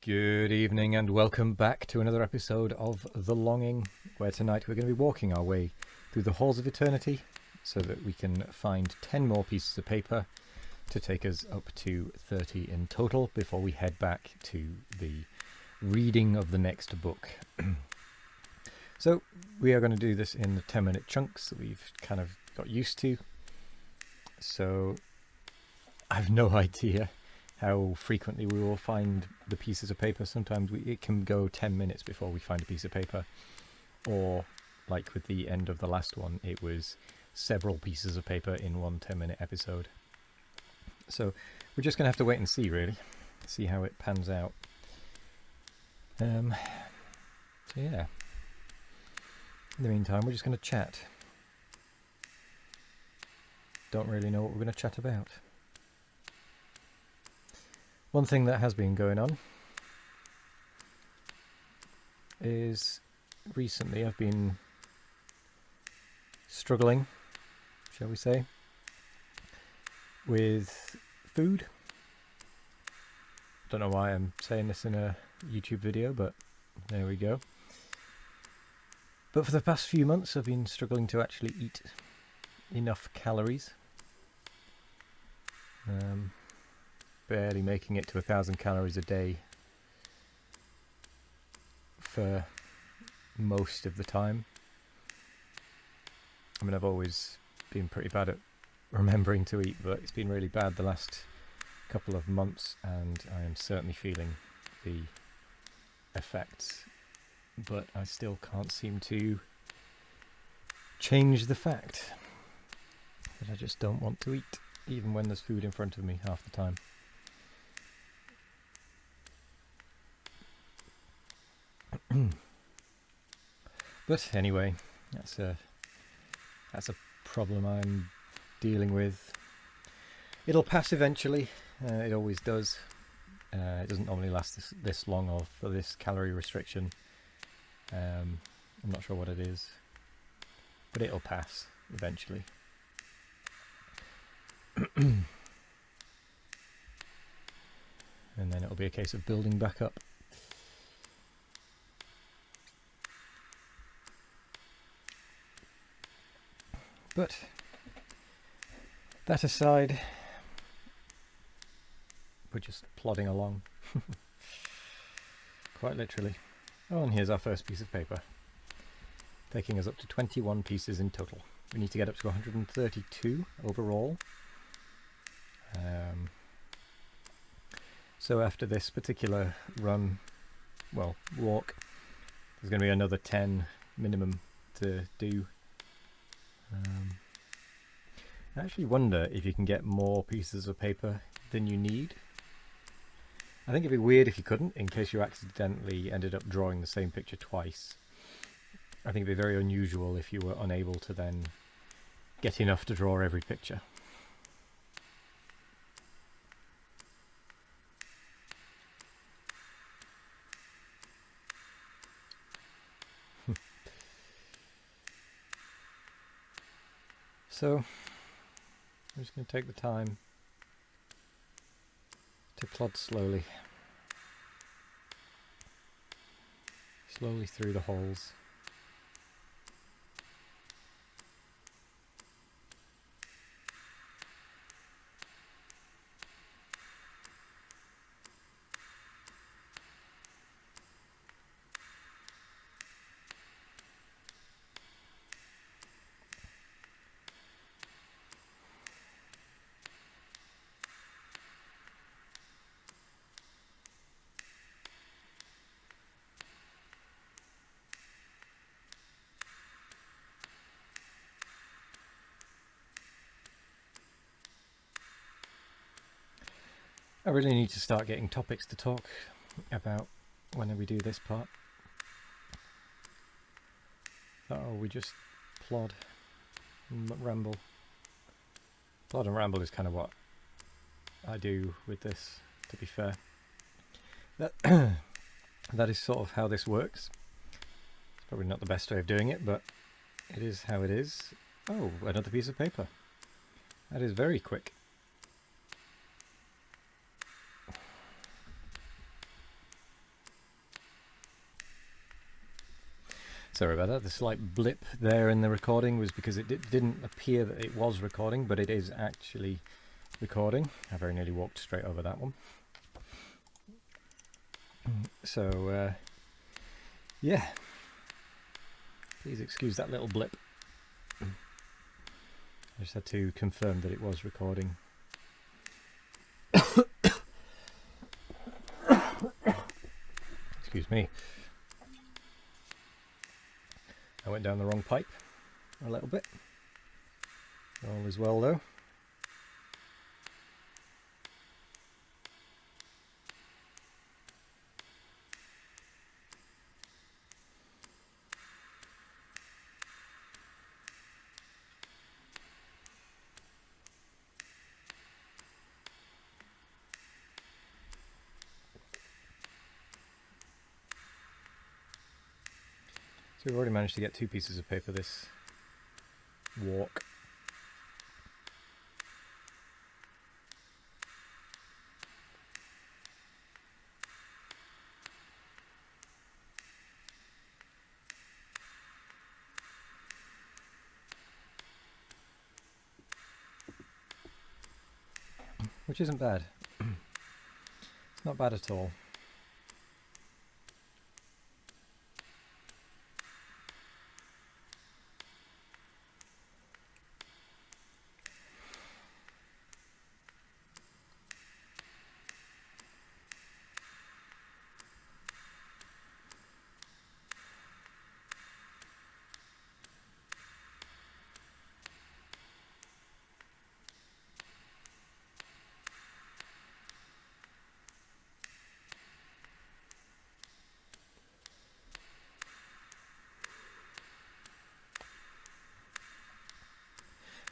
Good evening and welcome back to another episode of The Longing, where tonight we're going to be walking our way through the halls of eternity so that we can find 10 more pieces of paper to take us up to 30 in total before we head back to the reading of the next book. So we are going to do this in the 10-minute chunks that we've kind of got used to. So I've no idea how frequently we will find the pieces of paper. Sometimes it can go 10 minutes before we find a piece of paper, or like with the end of the last one, it was several pieces of paper in one 10-minute episode. So we're just going to have to wait and see, really, see how it pans out. So yeah, in the meantime we're just going to chat. Don't really know what we're going to chat about. One thing that has been going on is recently I've been struggling, shall we say, with food. Don't know why I'm saying this in a YouTube video, but there we go. But for the past few months I've been struggling to actually eat enough calories. Barely making it to 1,000 calories a day for most of the time. I mean, I've always been pretty bad at remembering to eat, but it's been really bad the last couple of months, and I am certainly feeling the effects, but I still can't seem to change the fact that I just don't want to eat, even when there's food in front of me half the time. But anyway, that's a problem I'm dealing with. It'll pass eventually. It always does. It doesn't normally last this long, or for this calorie restriction. I'm not sure what it is, but it'll pass eventually. And then it'll be a case of building back up. But that aside, we're just plodding along. Quite literally. Oh, and here's our first piece of paper, taking us up to 21 pieces in total. We need to get up to 132 overall. So after this particular walk, there's going to be another 10 minimum to do. I actually wonder if you can get more pieces of paper than you need. I think it'd be weird if you couldn't, in case you accidentally ended up drawing the same picture twice. I think it'd be very unusual if you were unable to then get enough to draw every picture. So, I'm just going to take the time to plod slowly through the holes. I really need to start getting topics to talk about when we do this part. Oh, we just plod and ramble. Plod and ramble is kind of what I do with this, to be fair. That is sort of how this works. It's probably not the best way of doing it, but it is how it is. Oh, another piece of paper. That is very quick. Sorry about that. The slight blip there in the recording was because it didn't appear that it was recording, but it is actually recording. I very nearly walked straight over that one. So, yeah. Please excuse that little blip. I just had to confirm that it was recording. Excuse me. I went down the wrong pipe a little bit. All is well though. So we've already managed to get 2 pieces of paper this walk. Which isn't bad. It's not bad at all.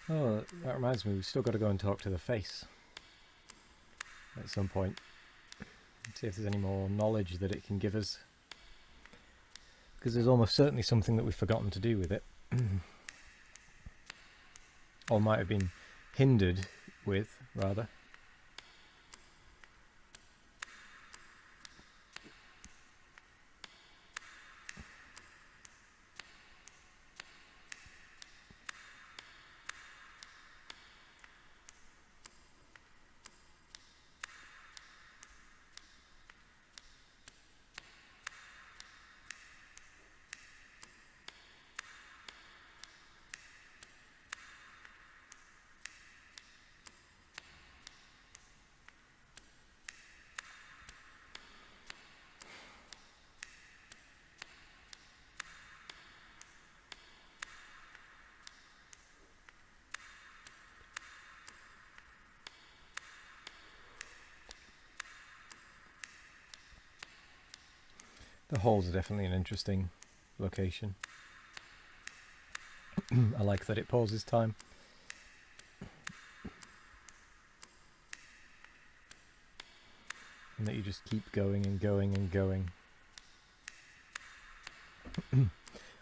Oh, that reminds me, we've still got to go and talk to the face at some point. See if there's any more knowledge that it can give us. Because there's almost certainly something that we've forgotten to do with it. Or might have been hindered with, rather. The holes are definitely an interesting location. I like that it pauses time. And that you just keep going and going and going.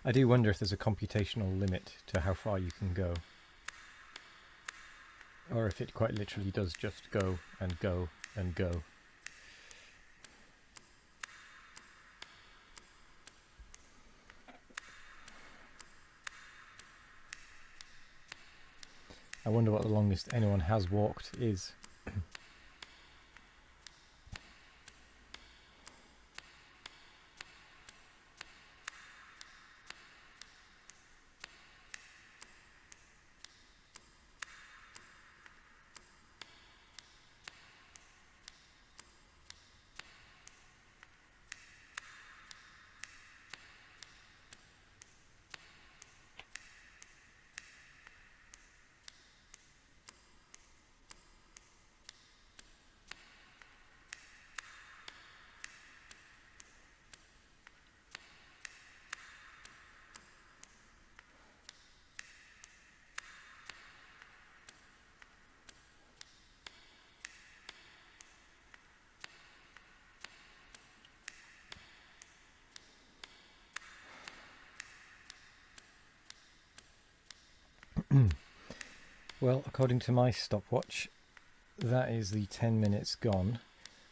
I do wonder if there's a computational limit to how far you can go. Or if it quite literally does just go and go and go. I wonder what the longest anyone has walked is. Well, according to my stopwatch, that is the 10 minutes gone,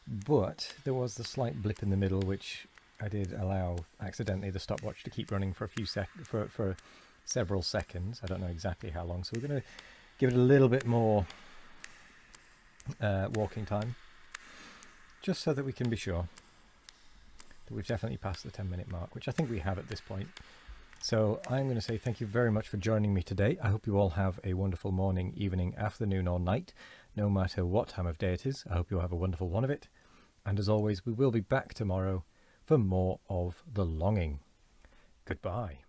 but there was the slight blip in the middle which I did allow accidentally the stopwatch to keep running for a few for several seconds. I don't know exactly how long, so we're going to give it a little bit more walking time, just so that we can be sure that we've definitely passed the 10-minute mark, which I think we have at this point. So I'm going to say thank you very much for joining me today. I hope you all have a wonderful morning, evening, afternoon or night, no matter what time of day it is. I hope you all have a wonderful one of it. And as always, we will be back tomorrow for more of The Longing. Goodbye.